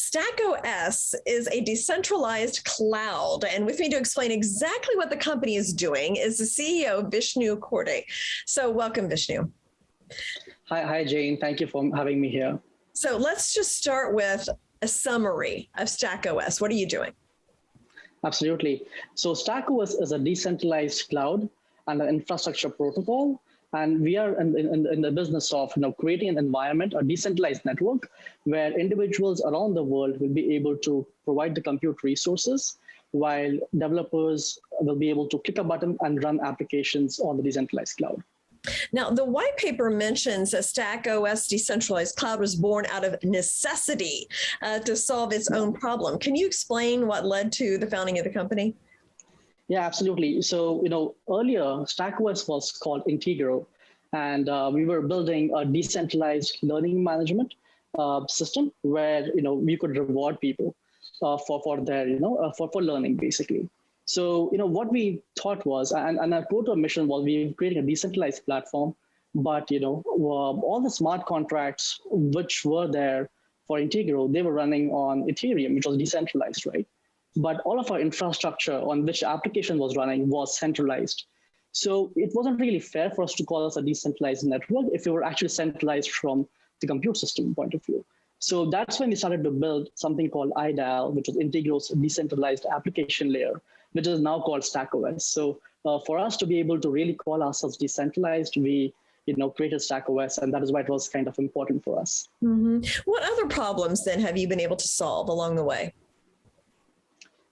StackOS is a decentralized cloud. And with me to explain exactly what the company is doing is the CEO, Vishnu Korde. So welcome, Vishnu. Hi, Jane. Thank you for having me here. So let's just start with a summary of StackOS. What are you doing? Absolutely. So StackOS is a decentralized cloud and an infrastructure protocol. And we are in the business of creating an environment, a decentralized network, where individuals around the world will be able to provide the compute resources, while developers will be able to click a button and run applications on the decentralized cloud. Now, the white paper mentions that StackOS decentralized cloud was born out of necessity to solve its own problem. Can you explain what led to the founding of the company? Yeah, absolutely. So, earlier StackOS was called Integro, and we were building a decentralized learning management system where, we could reward people for their, for learning basically. So, what we thought was, and our core mission was we were creating a decentralized platform, but, all the smart contracts which were there for Integro, they were running on Ethereum, which was decentralized, right? But all of our infrastructure on which application was running was centralized. So it wasn't really fair for us to call us a decentralized network if we were actually centralized from the compute system point of view. So that's when we started to build something called IDAL, which was Integro's decentralized application layer, which is now called StackOS. So for us to be able to really call ourselves decentralized, we created StackOS, and that is why it was kind of important for us. Mm-hmm. What other problems then have you been able to solve along the way?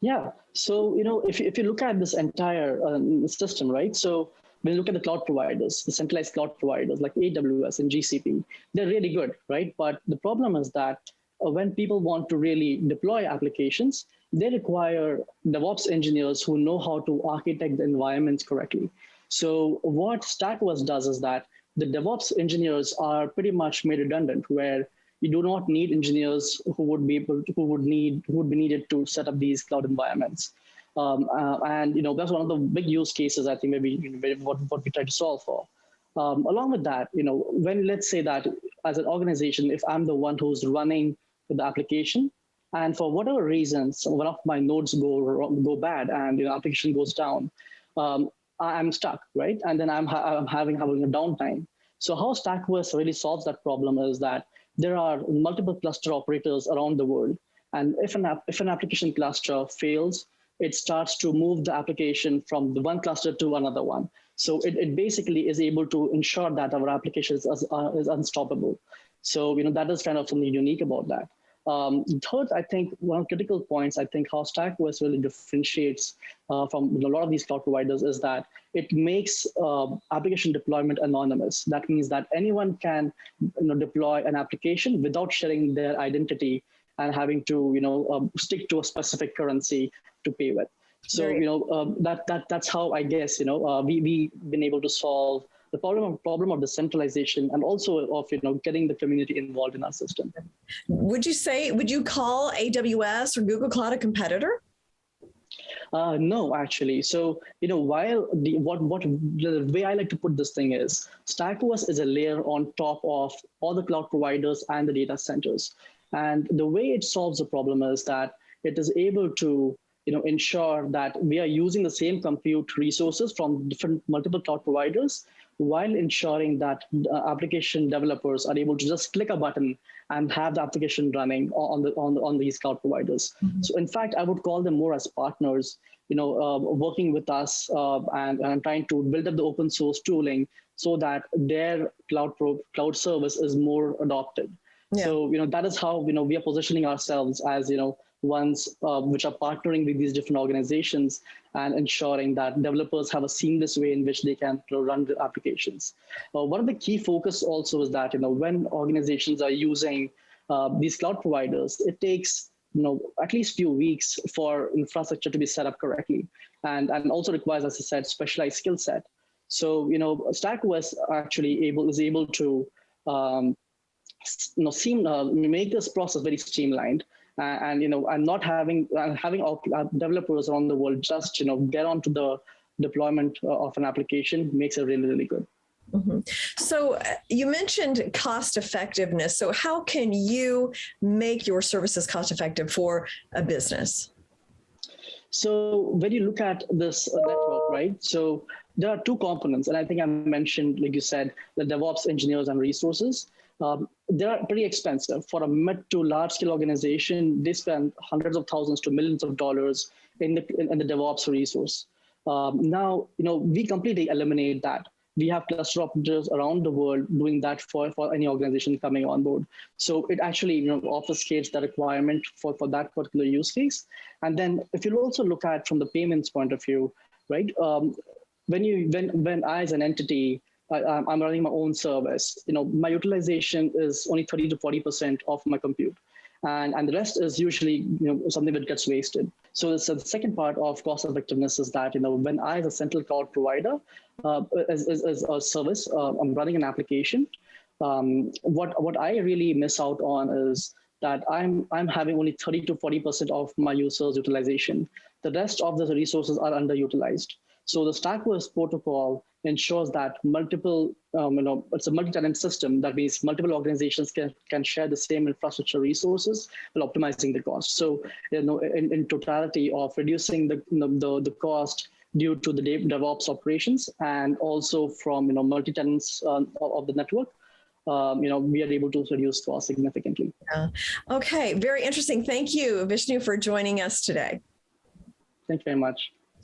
Yeah. So, if you look at this entire system, right? So when you look at the cloud providers, the centralized cloud providers like AWS and GCP, they're really good, right? But the problem is that when people want to really deploy applications, they require DevOps engineers who know how to architect the environments correctly. So what StackOS does is that the DevOps engineers are pretty much made redundant, where you do not need engineers who would be needed to set up these cloud environments. And that's one of the big use cases I think maybe what we try to solve for. Along with that, when let's say that as an organization, if I'm the one who's running the application, and for whatever reasons one of my nodes go bad and the application goes down, I'm stuck, right? And then I'm having a downtime. So how StackOS really solves that problem is that there are multiple cluster operators around the world. And if an application cluster fails, it starts to move the application from the one cluster to another one. So it basically is able to ensure that our application is unstoppable. So that is kind of something unique about that. Third, I think one of the critical points, I think how StackOS really differentiates from a lot of these cloud providers is that it makes application deployment anonymous. That means that anyone can deploy an application without sharing their identity and having to stick to a specific currency to pay with. So that's how I guess we've been able to solve the problem of decentralization and also of getting the community involved in our system. Would you call AWS or Google Cloud a competitor? No, actually. So while the way I like to put this thing is, StackOS is a layer on top of all the cloud providers and the data centers. And the way it solves the problem is that it is able to ensure that we are using the same compute resources from multiple cloud providers, while ensuring that application developers are able to just click a button and have the application running on these cloud providers. Mm-hmm. So in fact, I would call them more as partners, working with us and trying to build up the open source tooling so that their cloud service is more adopted. Yeah. So that is how we are positioning ourselves as ones which are partnering with these different organizations and ensuring that developers have a seamless way in which they can run the applications. One of the key focus also is that when organizations are using these cloud providers, it takes at least few weeks for infrastructure to be set up correctly, and also requires, as I said, specialized skill set. So StackOS actually is able to make this process very streamlined. And not having developers around the world just get onto the deployment of an application makes it really, really good. So you mentioned cost effectiveness. So how can you make your services cost effective for a business? So when you look at this network, right? So there are two components, and I think I mentioned, like you said, the DevOps engineers and resources. They're pretty expensive for a mid to large scale organization. They spend hundreds of thousands to millions of dollars in the DevOps resource. Now, we completely eliminate that. We have cluster operators around the world doing that for any organization coming on board. So it actually obfuscates the requirement for that particular use case. And then if you also look at from the payments point of view, right? When I as an entity, I'm running my own service, my utilization is only 30 to 40% of my compute. And the rest is usually something that gets wasted. So the second part of cost effectiveness is that when I as a central cloud provider, as a service, I'm running an application. What I really miss out on is that I'm having only 30 to 40% of my users' utilization. The rest of the resources are underutilized. So the StackOS protocol ensures that multiple, it's a multi-tenant system. That means multiple organizations can share the same infrastructure resources while optimizing the cost. So, in totality of reducing the cost due to the DevOps operations and also from multi-tenants of the network, we are able to reduce costs significantly. Yeah. Okay, very interesting. Thank you, Vishnu, for joining us today. Thank you very much.